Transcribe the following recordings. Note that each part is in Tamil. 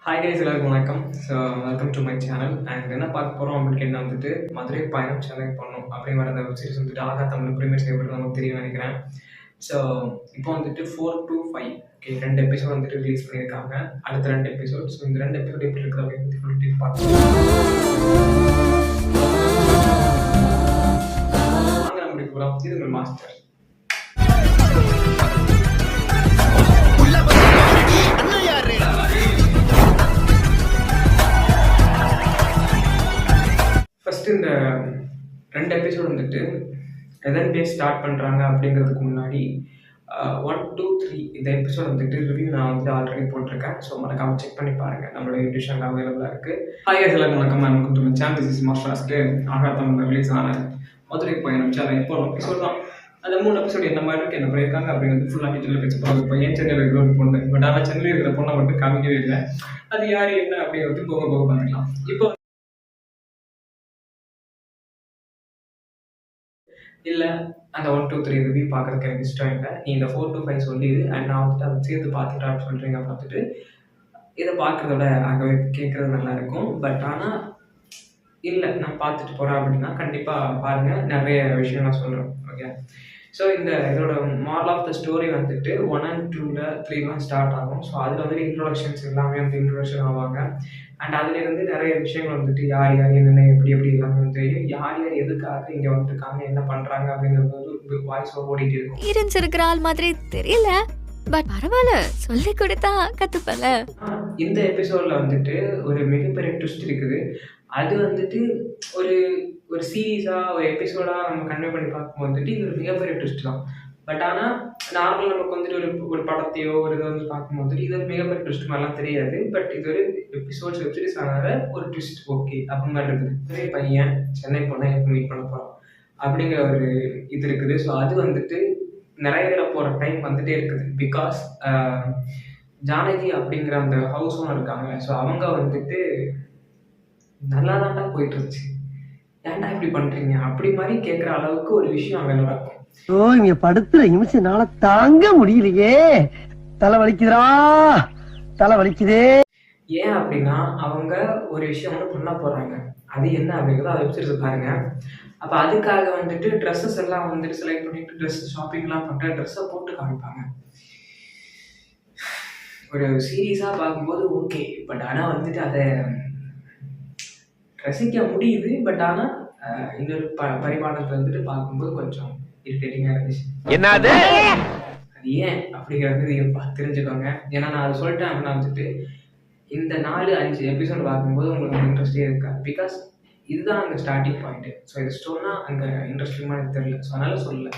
ஹாய் கைஸ், எல்லாருக்கும் வணக்கம். So welcome to my channel. And என்ன பார்க்க போகிறோம் அப்படின்னு கேட்டால் வந்துட்டு மதுரை பயணம் சென்னை பண்ணணும் அப்படிங்கிற அந்த வெப் சீரிஸ் வந்துட்டு ஆகா தமிழ் ப்ரீமியர் செய்யப்பட்டு நமக்கு தெரியும் நினைக்கிறேன். ஸோ இப்போ வந்துட்டு 4 to 5 ஓகே 2 எபிசோட் வந்துட்டு ரிலீஸ் பண்ணியிருக்காங்க. அடுத்த 2 எபிசோட். ஸோ இந்த 2 எபிசோட் எப்படி இருக்குது அப்படின்னு சொல்லிட்டு பார்க்கலாம். வாங்க நம்ம இப்படி போகலாம். இது உங்கள் மாஸ்டர். ஃபஸ்ட்டு இந்த 2 எபிசோட் வந்துட்டு எதன் பேஸ் ஸ்டார்ட் பண்ணுறாங்க அப்படிங்கிறதுக்கு முன்னாடி 1, 2, 3 இந்த எபிசோட் வந்துட்டு ரிவ்யூ நான் வந்து ஆல்ரெடி போட்டிருக்கேன். ஸோ மறக்காமல் செக் பண்ணி பாருங்கள். நம்மளோட யூடியூப் சேனல் அவைலபிளாக இருக்குது. ஹாய் எல்லாருக்கும் வணக்கம். Welcome to my channel. This is master. ஆகா தமிழ் ரிலீஸ் ஆன மதுரை பயணம் சேனல் இப்போ எபிசோட் தான். அந்த 3 எபிசோட் என்ன மாதிரி இருக்குது, என்ன பண்ணியிருக்காங்க அப்படிங்கிறது ஃபுல்லாக டீட்டெயில் பேச போகிறோம். இப்போ ஏன் சென்னையில் இருக்கிற ஒரு பொண்ணு, பட் ஆனால் சென்னையில் இருக்கிற பொண்ணை மட்டும் காமிக்கவே இல்லை. அது யார் என்ன அப்படிங்கிறது போக போக பண்ணிக்கலாம். இப்போ இல்லை அந்த 1, 2, 3 ரிவ்யூ பார்க்குறதுக்கு எனக்கு இஷ்டம் இல்லை. நீ இந்த 4 to 5 சொல்லிடு. அண்ட் நான் வந்துட்டு அதை சேர்த்து பார்த்துட்டான்னு சொல்கிறீங்க. பார்த்துட்டு இதை பார்க்குறதோட ஆகவே கேட்குறது நல்லாயிருக்கும். பட் ஆனால் இல்லை நான் பார்த்துட்டு போகிறேன் அப்படின்னா கண்டிப்பாக பாருங்கள். நிறைய விஷயம் நான் சொல்கிறேன். ஓகே. ஸோ இந்த இதோட மாரல் ஆஃப் த ஸ்டோரி வந்துட்டு 1 and 2ல 3 ஸ்டார்ட் ஆகும். ஸோ அதில் வந்துட்டு இன்ட்ரோடக்ஷன்ஸ் எல்லாமே வந்து இன்ட்ரோடக்ஷன் ஆவாங்க. அண்ட் அதுலேருந்து நிறைய விஷயங்கள் வந்துட்டு யார் யார் என்னென்ன எப்படி எப்படி எல்லாமே வந்து தெரியும். யார் யார் எதுக்காக இங்கே வந்துருக்காங்க, என்ன பண்ணுறாங்க அப்படிங்கிறது வந்து வாய்ஸ் ஓடிட்டு இருக்கும். இருக்கிற ஆள் மாதிரி தெரியல, பட் பரவாயில்ல, சொல்லி கொடுத்தா கத்துப்பல. இந்த எபிசோடில் வந்துட்டு ஒரு மிகப்பெரிய ட்விஸ்ட் இருக்குது. அது வந்துட்டு ஒரு ஒரு சீரீஸாக ஒரு எபிசோடாக நம்ம கன்வே பண்ணி பார்க்கும் வந்துட்டு இது ஒரு மிகப்பெரிய ட்விஸ்ட் தான். பட் ஆனால் நார்மல் நமக்கு வந்துட்டு ஒரு படத்தையோ ஒரு இதை வந்து பார்க்கும்போது இது ஒரு மிகப்பெரிய ட்விஸ்ட் மாதிரிலாம் தெரியாது. பட் இது ஒரு எபிசோட்ஸ் வெப்சீரிஸ் ஆனால ஒரு ட்விஸ்ட் ஓகே அப்படி மாதிரி இருக்குது. நிறைய பையன் சென்னை போனால் எப்போ மீட் பண்ண போகிறோம் அப்படிங்கிற ஒரு இது இருக்குது. ஸோ அது வந்துட்டு நிறைய போகிற டைம் வந்துட்டே இருக்குது. பிகாஸ் ஜானகி அப்படிங்கிற அந்த ஹவுஸ் ஓனர் இருக்காங்க. ஸோ அவங்க வந்துட்டு நல்லா தாண்டா போயிட்டு இருந்துச்சு, ஏன்டா இப்படி பண்ணுறீங்க அப்படி மாதிரி கேட்குற அளவுக்கு ஒரு விஷயம் அங்கே நடக்கும். இங்க படுத்துற நிமிஷம்னால தாங்க முடியலையே, தலை வலிக்குதுடா, தலை வலிக்குதே. ஏன் அப்படின்னா அவங்க ஒரு விஷயம் வந்து பண்ண போகிறாங்க. அது என்ன அப்படிங்கிறத அதை வெப்சீரிஸ் பாருங்க. அப்போ அதுக்காக வந்துட்டு ட்ரெஸ்ஸஸ் எல்லாம் வந்துட்டு செலக்ட் பண்ணிட்டு ட்ரெஸ் ஷாப்பிங்லாம் பண்ணிட்டு ட்ரெஸ்ஸை போட்டு காமிப்பாங்க. ஒரு சீரியஸாக பார்க்கும்போது ஓகே, பட் ஆனால் வந்துட்டு அதை ரசிக்க முடியுது. பட் ஆனால் இன்னொரு பரிமாணத்தில் வந்துட்டு பார்க்கும்போது கொஞ்சம் இரிட்டேட்டிங்காக இருந்துச்சு. என்னது அது ஏன் அப்படிங்கிறது தெரிஞ்சுக்கோங்க. ஏன்னா நான் அதை சொல்லிட்டேன் அப்படின்னா வந்துட்டு இந்த 4-5 எபிசோட் பார்க்கும்போது உங்களுக்கு இன்ட்ரெஸ்டே இருக்கா. பிகாஸ் இதுதான் அங்கே ஸ்டார்டிங் பாயிண்ட்டு. ஸோ இது ஸ்டோன்னா அங்கே இன்ட்ரெஸ்டிங்காக எனக்கு தெரியல. ஸோ அதனால் சொல்லலை.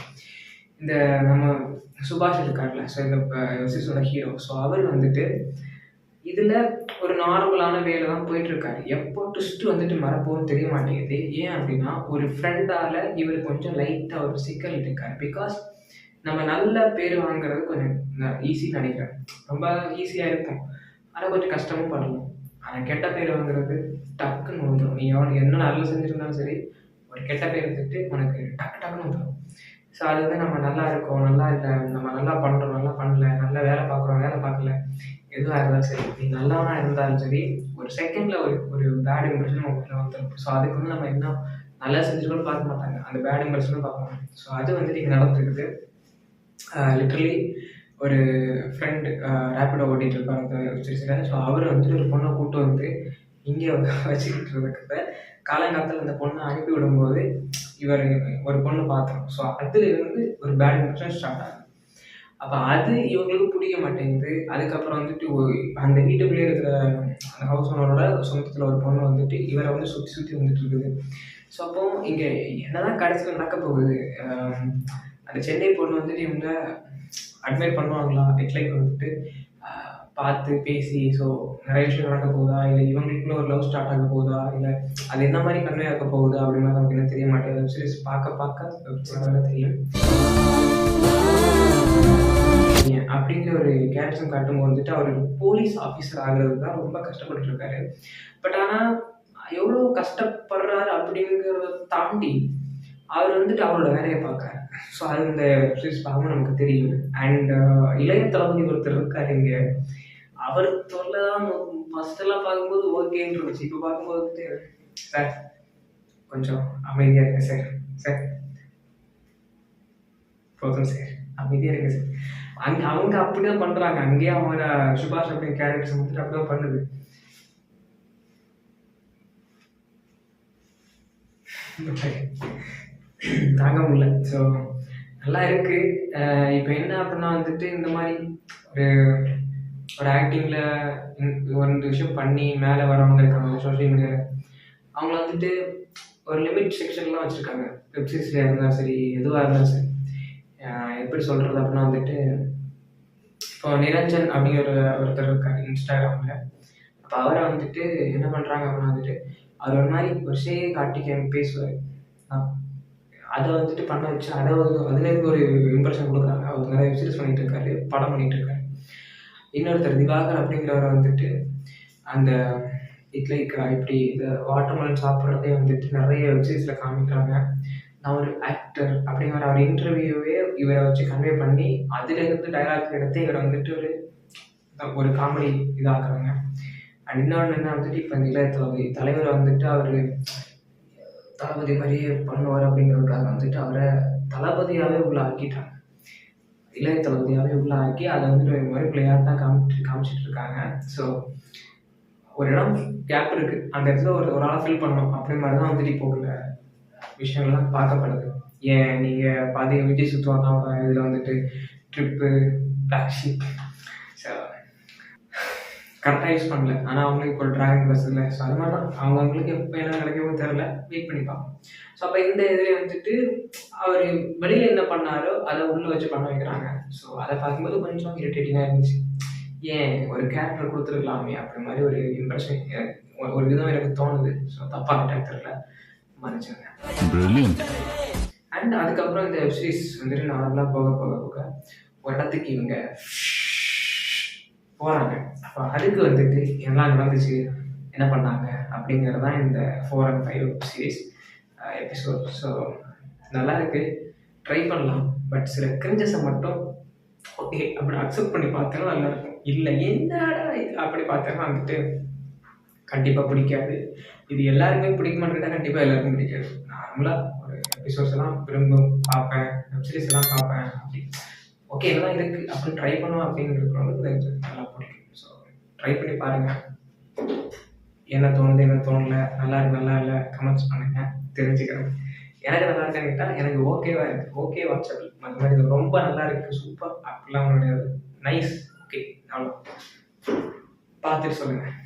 இந்த நம்ம சுபாஷ் இருக்கார்ல, ஸோ இந்த சீரிஸோட ஹீரோ. ஸோ அவர் வந்துட்டு இதில் ஒரு நார்மலான வேலை தான் போயிட்டுருக்காரு. எப்போ ட்விஸ்ட்டு வந்துட்டு மறப்போன்னு தெரிய மாட்டேங்குது. ஏன் அப்படின்னா ஒரு ஃப்ரெண்டால் இவர் கொஞ்சம் லைட்டாக ஒரு சிக்கல் இருக்கார். பிகாஸ் நம்ம நல்ல பேர் வாங்குறது கொஞ்சம் ஈஸின்னு நினைக்கிறேன். ரொம்ப ஈஸியாக இருக்கும், ஆனால் கொஞ்சம் கஷ்டமும் பண்ணணும். ஆனால் கெட்ட பேர் வாங்குறது டக்குன்னு வந்துடும். நீ அவனுக்கு என்ன நல்லா செஞ்சுருந்தாலும் சரி, ஒரு கெட்ட பேர் எடுத்துட்டு உனக்கு டக்குன்னு வந்துடும். ஸோ அது வந்து நம்ம நல்லா இருக்கோம், நல்லா இல்லை, நம்ம நல்லா பண்ணுறோம், நல்லா பண்ணல, நல்லா வேலை பார்க்குறோம், வேலை பார்க்கல, எதுவாக இருந்தாலும் சரி, நீ நல்லவனா இருந்தாலும் சரி, ஒரு செகண்டில் ஒரு பேட் இம்ப்ரெஷன் உங்களுக்கு வந்துடும். ஸோ அதுக்கு வந்து நம்ம என்ன நல்லா செஞ்சுக்கணும்னு பார்க்க மாட்டாங்க, அந்த பேட் இம்ப்ரெஷனும் பார்ப்பாங்க. ஸோ அது வந்துட்டு இங்கே நடந்துருக்குது. லிட்ரலி ஒரு ஃப்ரெண்டு ரேப்பிடோ ஓட்டிகிட்டு இருப்பார் அந்த வெப்சீரிஸில். ஸோ அவர் வந்துட்டு ஒரு பொண்ணை கூப்பிட்டு வந்து இங்கே வச்சுக்கிட்டு இருக்கிறத காலங்காலத்தில் அந்த பொண்ணை அனுப்பி விடும்போது இவர் ஒரு பொண்ணு பார்த்தோம். ஸோ அதுலேருந்து ஒரு பேட் இம்ப்ரெஷன் ஸ்டார்ட் ஆகுது. அப்போ அது இவங்களுக்கு பிடிக்க மாட்டேங்குது. அதுக்கப்புறம் வந்துட்டு அந்த வீட்டுக்குள்ளே இருக்கிற அந்த ஹவுஸ் ஓனரோட சொந்தத்தில் ஒரு பொண்ணு வந்துட்டு இவரை வந்து சுற்றி வந்துட்டு இருக்குது. ஸோ அப்போ இங்கே என்னதான் கடைசியில் நடக்க போகுது, அந்த சென்னை பொண்ணு வந்துட்டு இவங்க அட்மைர் பண்ணுவாங்களா, ஹெட்லைட் வந்துட்டு பார்த்து பேசி ஸோ நிறைய விஷயம் நடக்க போகுதா, இல்லை இவங்களுக்குள்ள ஒரு லவ் ஸ்டார்ட் ஆக போகுதா, இல்லை அது என்ன மாதிரி கன்வே ஆக போகுதா அப்படின்னு நமக்கு என்ன தெரிய மாட்டேங்குது. வெப்சீரிஸ் பார்க்க தெரியும். அப்படிங்கிற ஒரு கேரக்டர் காட்டும் வந்துட்டு அவர் ஒரு போலீஸ் ஆஃபீஸர் ஆகிறது தான் ரொம்ப கஷ்டப்பட்டு இருக்காரு. பட் ஆனால் எவ்வளோ கஷ்டப்படுறாரு அப்படிங்கிறத தாண்டி அவர் வந்துட்டு அவரோட வேலையை பார்க்குறாரு. ஸோ அது இந்த வெப்சீரிஸ் பார்க்கும்போது நமக்கு தெரியும். அண்ட் இளைய தளபதி ஒருத்தர் இருக்காரு இங்கே, அவர் தொல்லை தான் ஃபர்ஸ்டெல்லாம் பார்க்கும்போது ஓகேன்னு இருந்துச்சு. இப்போ பார்க்கும்போது வந்துட்டு சார் கொஞ்சம் அமைதியாக இருங்க சார். சார் போதும் சார், அமைதியாக இருங்க சார். அவங்க அப்படிதான் பண்ணுறாங்க. அங்கேயே அவங்க சுபாஷ் அப்படிங்கிற கேரக்டர்ஸ் வந்துட்டு அப்படிதான் பண்ணுது. தாங்க முடியல. ஸோ நல்லா இருக்கு. இப்போ என்ன அப்படின்னா வந்துட்டு இந்த மாதிரி ஒரு ஒரு ஆக்டிங்கில் ஒரு விஷயம் பண்ணி மேலே வரவங்க இருக்காங்க சோஷியல் மீடியாவில். அவங்கள வந்துட்டு ஒரு லிமிட் செக்ஷன்லாம் வச்சுருக்காங்க. வெப்சீரிஸில் இருந்தாலும் சரி, எதுவாக இருந்தாலும் சரி. எப்படி சொல்கிறது அப்படின்னா வந்துட்டு இப்போ நிரஞ்சன் அப்படிங்கிற ஒருத்தர் இருக்கார் இன்ஸ்டாகிராமில். அப்போ அவரை வந்துட்டு என்ன பண்ணுறாங்க அப்படின்னா வந்துட்டு அவர் ஒரு மாதிரி ஒரு காட்டிக்க பேசுவார். அதை வந்துட்டு பண்ண வச்சு அதை அதுலேருந்து ஒரு இம்ப்ரெஷன் கொடுக்குறாங்க. அவர் நிறைய வெப்சீரிஸ் பண்ணிகிட்டு இருக்காரு, படம் பண்ணிகிட்டு இருக்காரு. இன்னொருத்தர் திவாகர் அப்படிங்கிறவரை வந்துட்டு அந்த லைக் இப்படி இந்த வாட்டர்மெலன் சாப்பிட்றதே வந்துட்டு நிறைய வெப்சீரிஸில் காமிக்கிறாங்க. நான் ஒரு ஆக்டர் அப்படிங்கிற ஒரு இன்டர்வியூவே இவரை வச்சு கன்வே பண்ணி அதுலேருந்து டைலாக் எடுத்து இவரை வந்துட்டு ஒரு காமெடி இதாக்குறாங்க. அண்ட் இன்னொன்று என்ன வந்துட்டு இப்போ இந்த இளைய தலைவரை வந்துட்டு அவர் தளபதி மாதிரியே பண்ணுவார் அப்படிங்கிறதுக்காக வந்துட்டு அவரை தளபதியாகவே உள்ள ஆக்கிட்டாங்க. இளைய தளபதியாகவே உள்ள ஆக்கி அதை வந்துட்டு ஒரு மாதிரி பிள்ளையாட்டாக காமிச்சிட்டு இருக்காங்க. ஸோ ஒரு இடம் கேப் இருக்குது, அந்த இடத்துல ஒரு ஆளை ஃபில் பண்ணணும் அப்படி மாதிரி தான் வந்துட்டு இப்போ உள்ள விஷயங்கள்லாம் பார்க்கப்படுது. ஏன் நீங்கள் பாதி விஜய் சுற்றுவாங்க இதில் வந்துட்டு ட்ரிப்பு பிளாக்ஷிப் கரெக்டாக யூஸ் பண்ணல. ஆனால் அவங்களுக்கு ஒரு ட்ராகன் பஸ் இல்லை. ஸோ அது மாதிரி தான் அவங்களுக்கு எப்போ என்ன கிடைக்குமோ தெரில, வெயிட் பண்ணிப்பாங்க. ஸோ அப்போ இந்த இதில் வந்துட்டு அவர் வெளியில் என்ன பண்ணாரோ அதை உள்ளே வச்சு பண்ண வைக்கிறாங்க. ஸோ அதை பார்க்கும்போது கொஞ்சம் இரிட்டேட்டிங்காக இருந்துச்சு. ஏன் ஒரு கேரக்டர் கொடுத்துருக்கலாமே அப்படி மாதிரி ஒரு இம்ப்ரெஷன் ஒரு விதம் எனக்கு தோணுது. ஸோ தப்பாக டைம் தெரில, மன்னிச்சுங்க. அண்ட் அதுக்கப்புறம் இந்த வெப்சீரிஸ் வந்துட்டு நார்மலாக போக போக போக ஒரு இடத்துக்கு இவங்க போகிறாங்க. அப்போ அதுக்கு வந்துட்டு என்ன நடந்துச்சு, என்ன பண்ணாங்க அப்படிங்கிறது தான் இந்த 4 and 5 சீரீஸ் எபிசோட். ஸோ நல்லா இருக்குது, ட்ரை பண்ணலாம். பட் சில கிரிஞ்சஸை மட்டும் ஓகே அப்படி அக்செப்ட் பண்ணி பார்த்தோன்னா நல்லாயிருக்கும். இல்லை என்னடா இது அப்படி பார்த்தோன்னா வந்துட்டு கண்டிப்பாக பிடிக்காது. இது எல்லாருமே பிடிக்குமான்னு கேட்டால் கண்டிப்பாக எல்லாருக்கும் பிடிக்காது. நார்மலாக ஒரு எபிசோட்ஸ் எல்லாம் பார்ப்பேன், வெப்சீரிஸ் எல்லாம் பார்ப்பேன். அப்படி ஓகே இதெல்லாம் இருக்குது அப்படின்னு ட்ரை பண்ணுவோம் அப்படிங்கிறதுக்கு நல்லா பிடிக்கும். ஸோ ட்ரை பண்ணி பாருங்கள், என்ன தோணுது என்ன தோணல, நல்லா இருக்கு நல்லா இல்லை கமெண்ட்ஸ் பண்ணுங்கள், தெரிஞ்சுக்கிறேன். எனக்கு நல்லா இருக்கான்னு கேட்டால் எனக்கு ஓகேவா இருக்குது, ஓகே வாட்சபிள். அந்த மாதிரி இது ரொம்ப நல்லா இருக்குது சூப்பர் அப்படிலாம் முடியாது, நைஸ் ஓகே அவ்வளோ பார்த்துட்டு சொல்லுங்கள்.